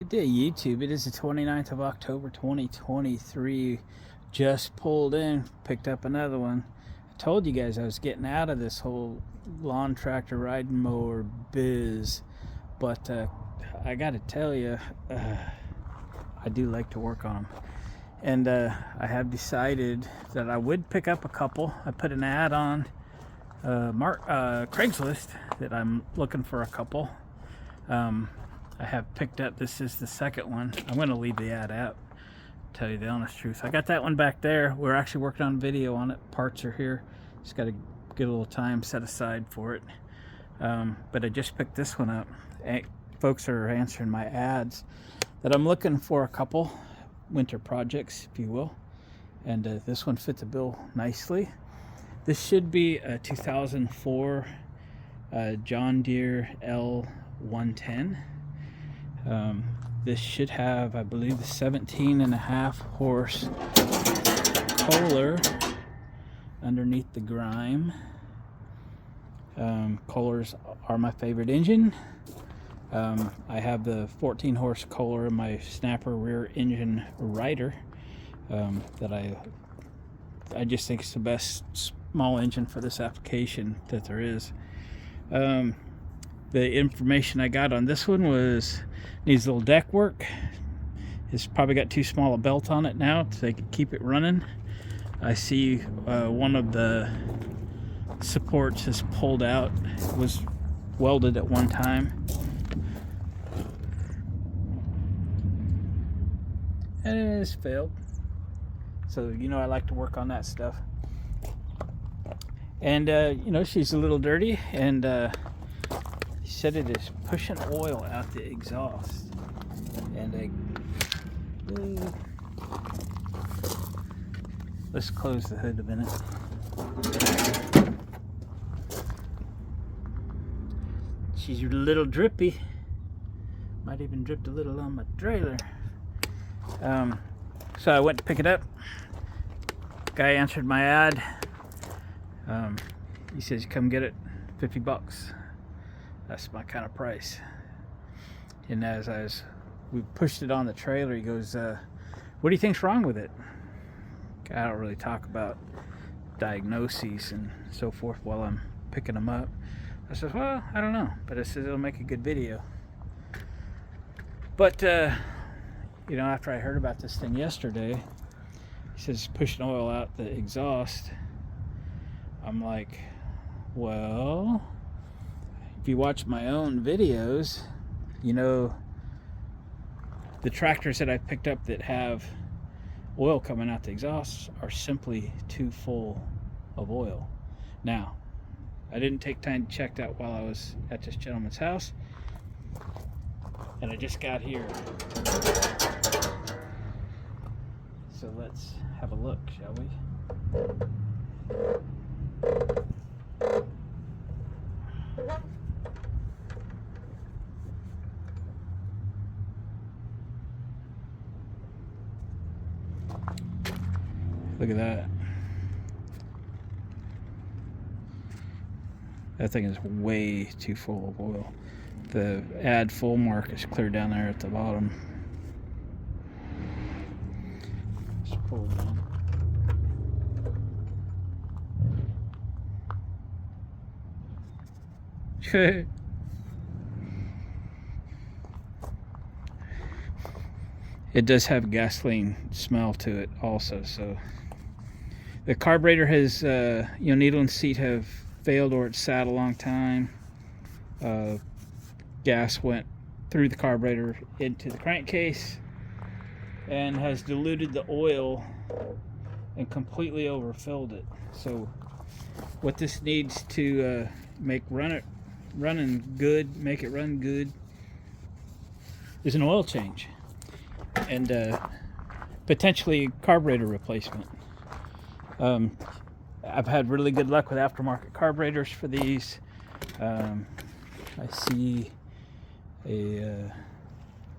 Good day, YouTube. It is the 29th of October 2023. Just pulled in, picked up another one. I told you guys I was getting out of this whole lawn tractor riding mower biz, but I gotta tell you, I do like to work on them, and I have decided that I would pick up a couple. I put an ad on Craigslist that I'm looking for a couple. I have picked up, this is the second one. I'm going to leave the ad out, tell you the honest truth. I got that one back there. We're actually working on video on it. Parts are here. Just got to get a little time set aside for it. But I just picked this one up. Folks are answering my ads that I'm looking for a couple winter projects, if you will. And this one fit the bill nicely. This should be a 2004 John Deere L110. This should have, I believe, the 17.5 horse Kohler underneath the grime. Kohlers are my favorite engine. I have the 14 horse Kohler in my Snapper rear engine rider that I just think it's the best small engine for this application that there is. The information I got on this one was needs a little deck work. It's probably got too small a belt on it now so they can keep it running. I see one of the supports is pulled out. It was welded at one time. And it has failed. So, you know, I like to work on that stuff. And, you know, she's a little dirty, and he said it is pushing oil out the exhaust. And let's close the hood a minute. She's a little drippy. Might even dripped a little on my trailer. So I went to pick it up. Guy answered my ad. He says, come get it, $50. That's my kind of price. And as we pushed it on the trailer, he goes, what do you think's wrong with it? I don't really talk about diagnoses and so forth while I'm picking them up. I said, well, I don't know, but it says it'll make a good video. But you know, after I heard about this thing yesterday, he says pushing oil out the exhaust. I'm like, well, if you watch my own videos, you know, the tractors that I picked up that have oil coming out the exhaust are simply too full of oil. Now, I didn't take time to check that while I was at this gentleman's house, and I just got here. So let's have a look, shall we? Look at that. That thing is way too full of oil. The add full mark is clear down there at the bottom. Let's pull it down. It does have gasoline smell to it also. So the carburetor has, you know, needle and seat have failed or it's sat a long time. Gas went through the carburetor into the crankcase and has diluted the oil and completely overfilled it. So what this needs to make running good, make it run good, is an oil change and potentially carburetor replacement. I've had really good luck with aftermarket carburetors for these. I see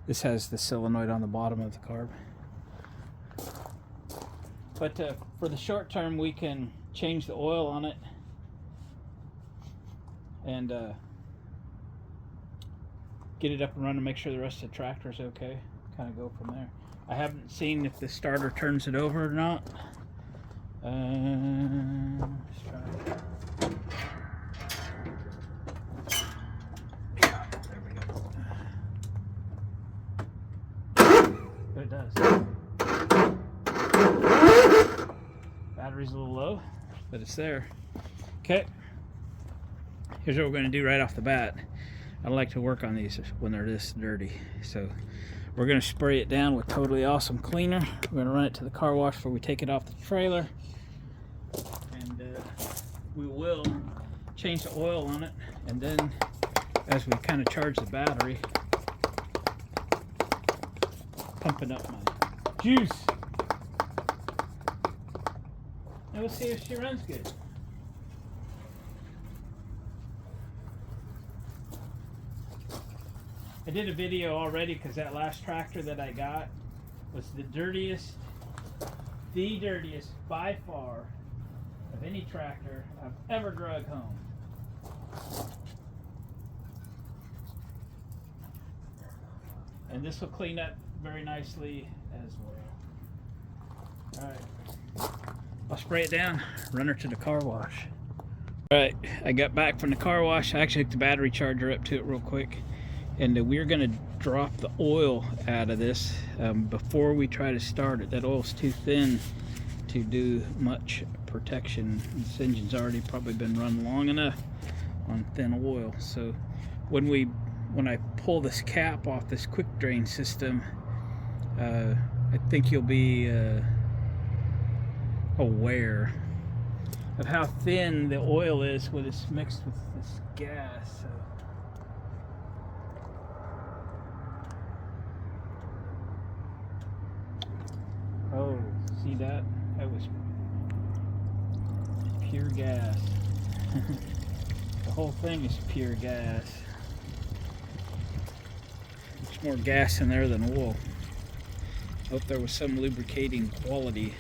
this has the solenoid on the bottom of the carb. But for the short term, we can change the oil on it and get it up and running, make sure the rest of the tractor's okay, kind of go from there. I haven't seen if the starter turns it over or not. Let's try it. Yeah, there we go. But it does. Battery's a little low, but it's there. Okay. Here's what we're going to do right off the bat. I like to work on these when they're this dirty. So we're going to spray it down with Totally Awesome Cleaner. We're going to run it to the car wash before we take it off the trailer. And we will change the oil on it. And then as we kind of charge the battery, pumping up my juice. And we'll see if she runs good. I did a video already because that last tractor that I got was the dirtiest by far of any tractor I've ever drug home. And this will clean up very nicely as well. Alright, I'll spray it down, run her to the car wash. Alright, I got back from the car wash. I actually hooked the battery charger up to it real quick. And we're going to drop the oil out of this before we try to start it. That oil's too thin to do much protection. This engine's already probably been run long enough on thin oil. So when I pull this cap off this quick drain system, I think you'll be aware of how thin the oil is when it's mixed with this gas. So. Oh, see that? That was pure gas. The whole thing is pure gas. There's more gas in there than oil. Hope there was some lubricating quality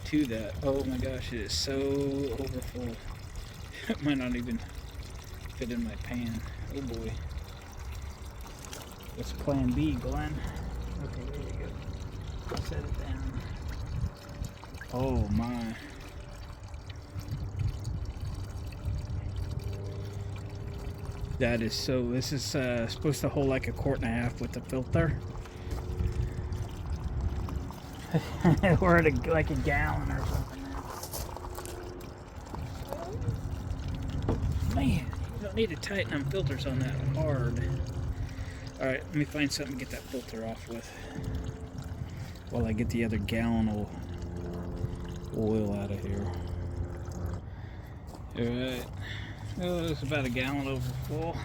to that. Oh my gosh, it is so overfull. It might not even fit in my pan. Oh boy. What's plan B, Glenn? Okay, there we go. Set it down. Oh my. That is so, this is supposed to hold like 1.5 quarts with the filter. Or like a gallon or something. Man, you don't need to tighten them filters on that hard. Alright, let me find something to get that filter off with while I get the other gallon of oil out of here. Alright. Oh, it's about a gallon over full. I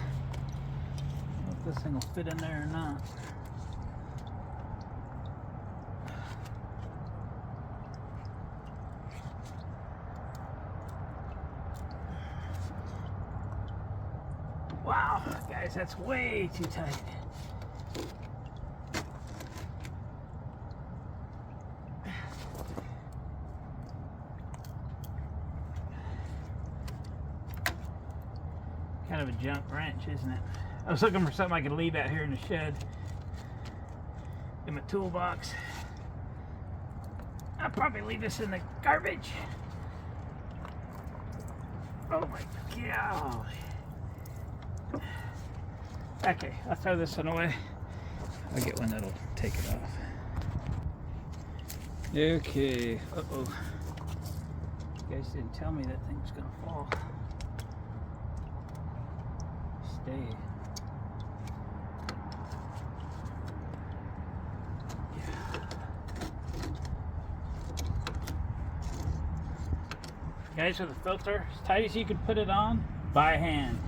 don't know if this thing will fit in there or not. Wow, guys, that's way too tight. Kind of a junk wrench, isn't it? I was looking for something I could leave out here in the shed in my toolbox. I'll probably leave this in the garbage. Oh my god. Okay, I'll throw this one away. I'll get one that'll take it off. Okay. Uh-oh. You guys didn't tell me that thing was gonna fall. Stay. Guys, with a filter as tight as you could put it on by hand.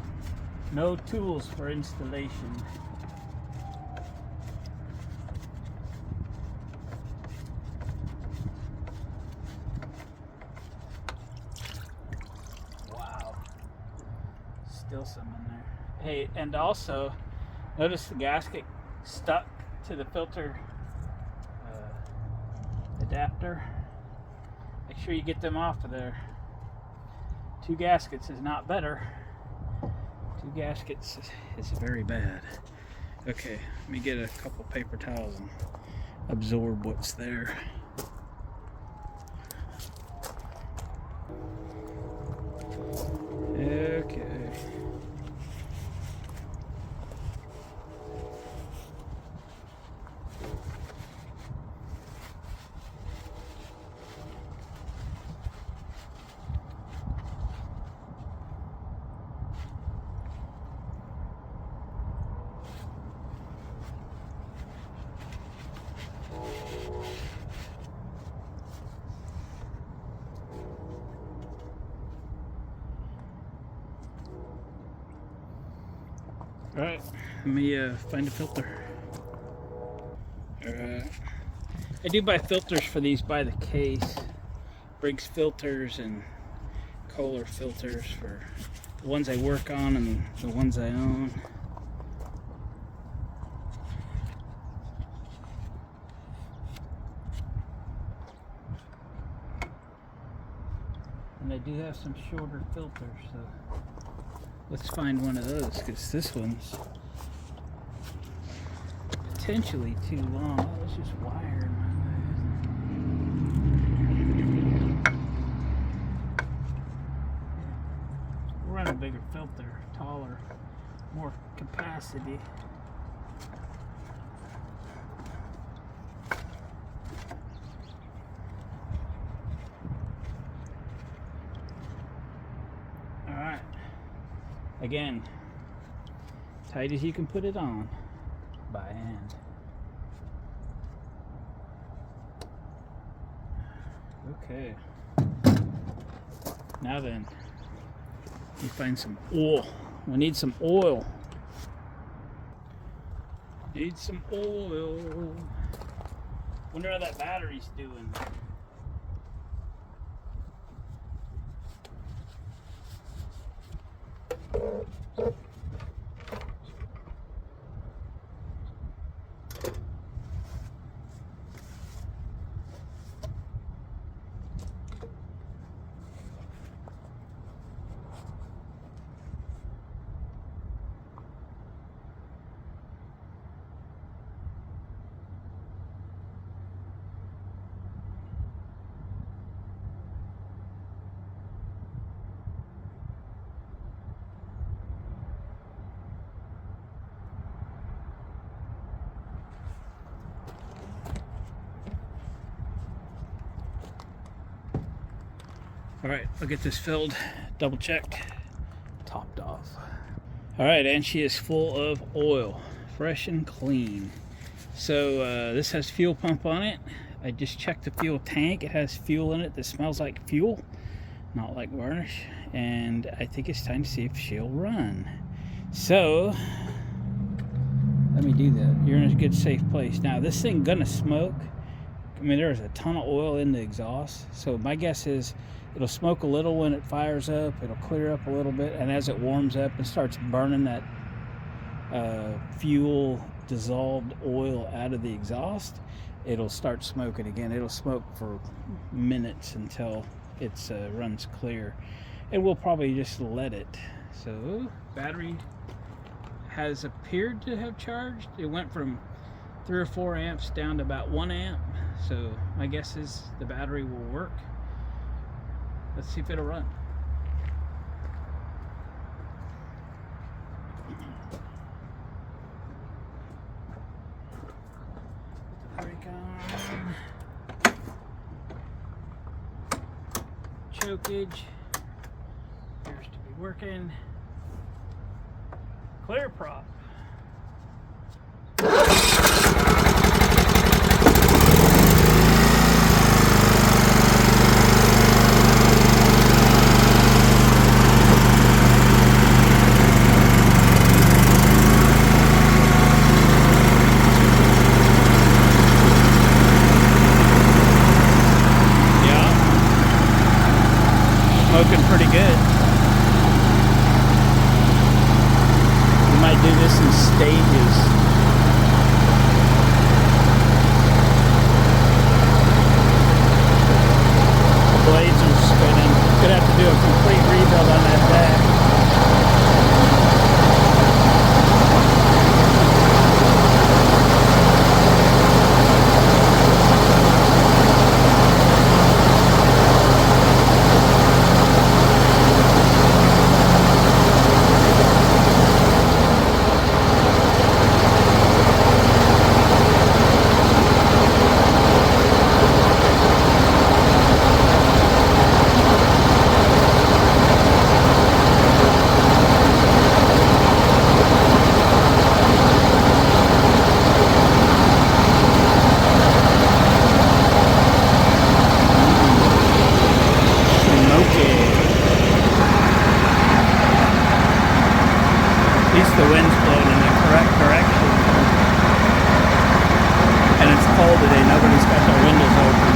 No tools for installation. Wow. Still some in there. Hey, and also notice the gasket stuck to the filter adapter. Make sure you get them off of there. 2 gaskets is not better. 2 gaskets is very bad. Okay, let me get a couple paper towels and absorb what's there. Okay. Alright, let me find a filter. Alright. I do buy filters for these by the case. Briggs filters and Kohler filters for the ones I work on and the ones I own. And I do have some shorter filters, so let's find one of those, because this one's potentially too long. Oh, it's just wire in my way. We'll run a bigger filter, taller, more capacity. Alright. Again, tight as you can put it on by hand. Okay. Now then, we find some oil. We need some oil. Need some oil. Wonder how that battery's doing. All right, I'll get this filled, double checked, topped off. All right, and she is full of oil, fresh and clean. So this has fuel pump on it. I just checked the fuel tank. It has fuel in it that smells like fuel, not like varnish. And I think it's time to see if she'll run. So let me do that. You're in a good, safe place. Now this thing gonna smoke. I mean, there's a ton of oil in the exhaust. So my guess is it'll smoke a little when it fires up. It'll clear up a little bit. And as it warms up and starts burning that fuel dissolved oil out of the exhaust, it'll start smoking again. It'll smoke for minutes until it runs clear. And we'll probably just let it. So battery has appeared to have charged. It went from 3 or 4 amps down to about 1 amp. So my guess is the battery will work. Let's see if it'll run. Put the brake on. Chokeage appears to be working. Clear prop. Smoking pretty good. We might do this cold today. Nobody's got their windows open.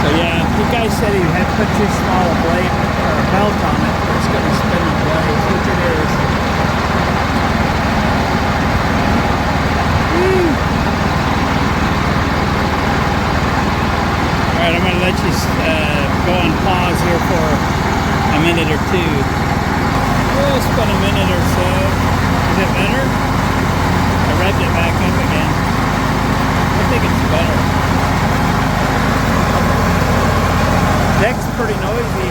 So yeah, the guy said he had put too small a blade or a belt on it. It's going to spin the blades, which it is. Woo. All right, I'm going to let you go on pause here for a minute or two. Oh, it's been a minute or so. Is it better? I revved it back up again. I think it's better. Deck's pretty noisy.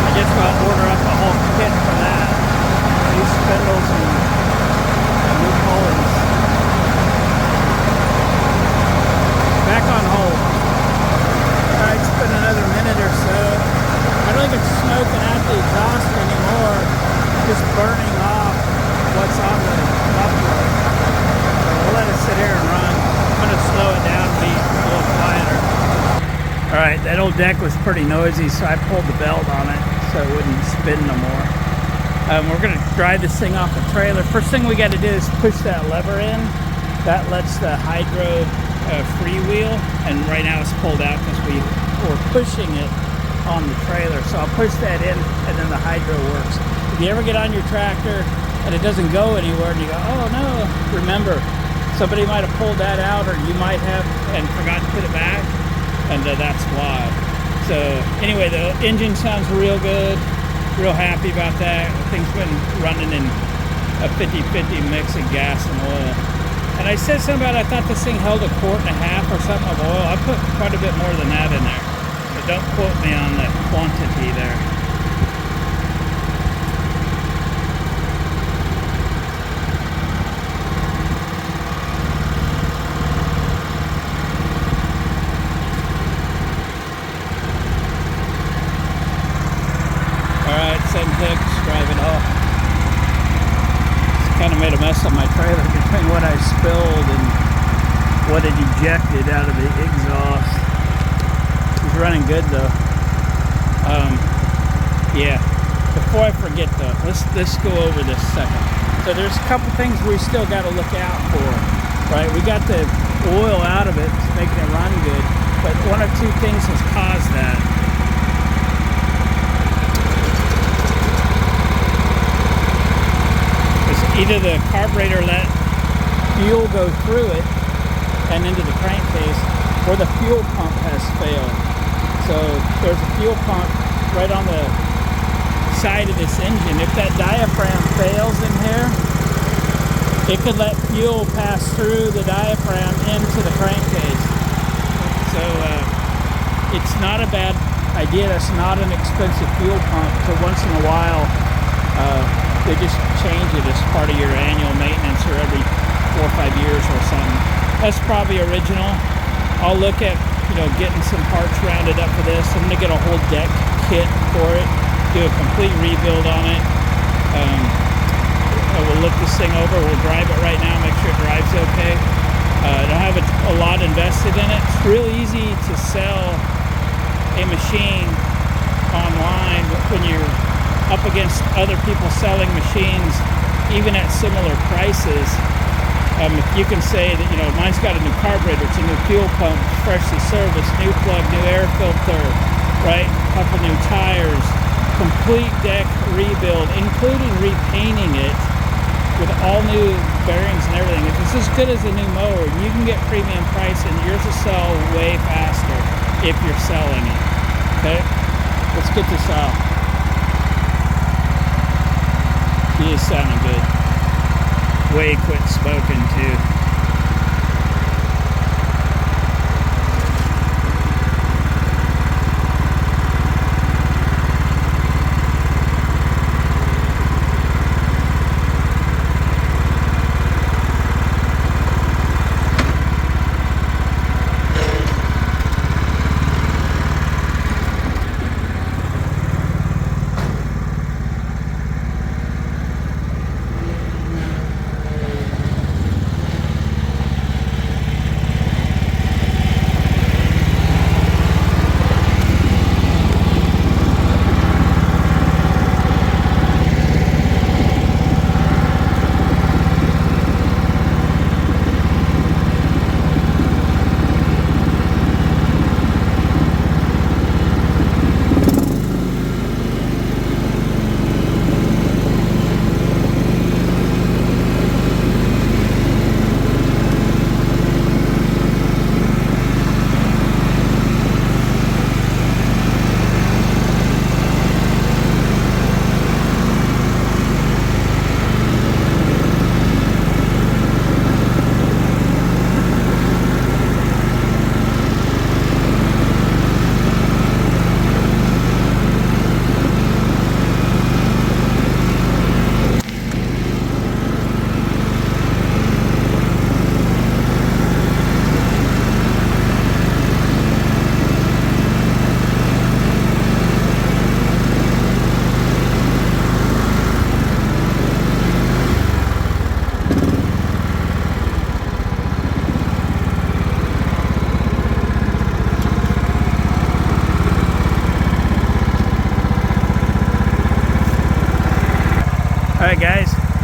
I guess I'll order up a whole kit for that. New spindles and new pulleys. Back on hold. Alright, it's been another minute or so. I don't think it's smoking out the exhaust anymore. Just burning off what's on the muffler. So we'll let it sit here and run. I'm going to slow it down and be a little quieter. Alright, that old deck was pretty noisy, so I pulled the belt on it so it wouldn't spin no more. We're going to drive this thing off the trailer. First thing we got to do is push that lever in. That lets the hydro freewheel, and right now it's pulled out because we were pushing it on the trailer. So I'll push that in and then the hydro works. If you ever get on your tractor and it doesn't go anywhere and you go, oh no, remember, somebody might have pulled that out or you might have and forgot to put it back, and that's why. So anyway, the engine sounds real good, real happy about that. The thing's been running in a 50-50 mix of gas and oil. And I said something about I thought this thing held 1.5 quarts or something of oil. I put quite a bit more than that in there. So don't quote me on the quantity there. Alright, same hicks, driving off. Kind of made a mess of my trailer between what I spilled and what it ejected out of the exhaust. It's running good though. Yeah, before I forget though, let's go over this second. So there's a couple things we still got to look out for, right? We got the oil out of it, making it run good, but one of two things has caused that. Either the carburetor let fuel go through it and into the crankcase, or the fuel pump has failed. So there's a fuel pump right on the side of this engine. If that diaphragm fails in here, it could let fuel pass through the diaphragm into the crankcase. So it's not a bad idea. That's not an expensive fuel pump. So once in a while, they just change it as part of your annual maintenance, or every 4 or 5 years or something. That's probably original. I'll look at, getting some parts rounded up for this. I'm gonna get a whole deck kit for it, do a complete rebuild on it. We'll look this thing over. We'll drive it right now, make sure it drives okay. I don't have a lot invested in it. It's real easy to sell a machine online when you're up against other people selling machines, even at similar prices. If you can say that, mine's got a new carburetor, it's a new fuel pump, freshly serviced, new plug, new air filter, right? A couple new tires, complete deck rebuild, including repainting it with all new bearings and everything. If it's as good as a new mower, you can get premium price and yours will sell way faster if you're selling it. Okay, let's get this out. He is sounding good. Way quit smoking too.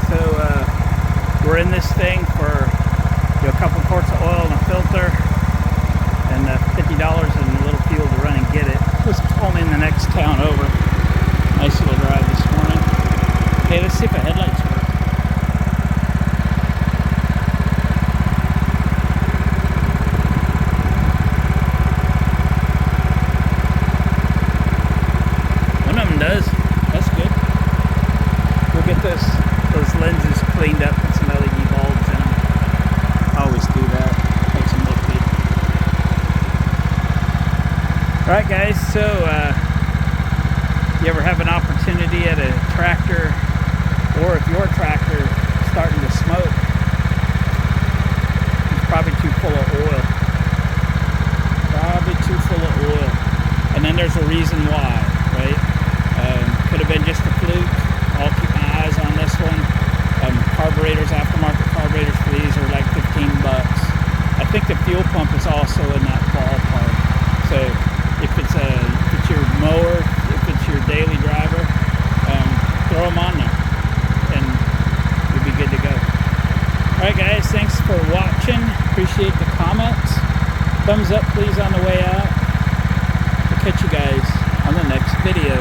So we're in this thing for a couple quarts of oil and a filter, and $50 and a little fuel to run and get it. Just only in the next town over. Nice little drive this morning. Hey, let's see if the headlights work. One of them does. That's good. We'll get those lenses cleaned up and some LED bulbs in them. I always do that. Makes them look good. Alright guys, so you ever have an opportunity at a tractor, or if your tractor is starting to smoke, it's probably too full of oil. Probably too full of oil. And then there's a reason why, right? Could have been just a fluke. I'll keep my eyes on this one. Carburetors, aftermarket carburetors for these are like 15 bucks. I think the fuel pump is also in that ballpark. So if it's your mower, if it's your daily driver, throw them on there and you'll be good to go. Alright guys, thanks for watching. Appreciate the comments. Thumbs up please on the way out. We'll catch you guys on the next video.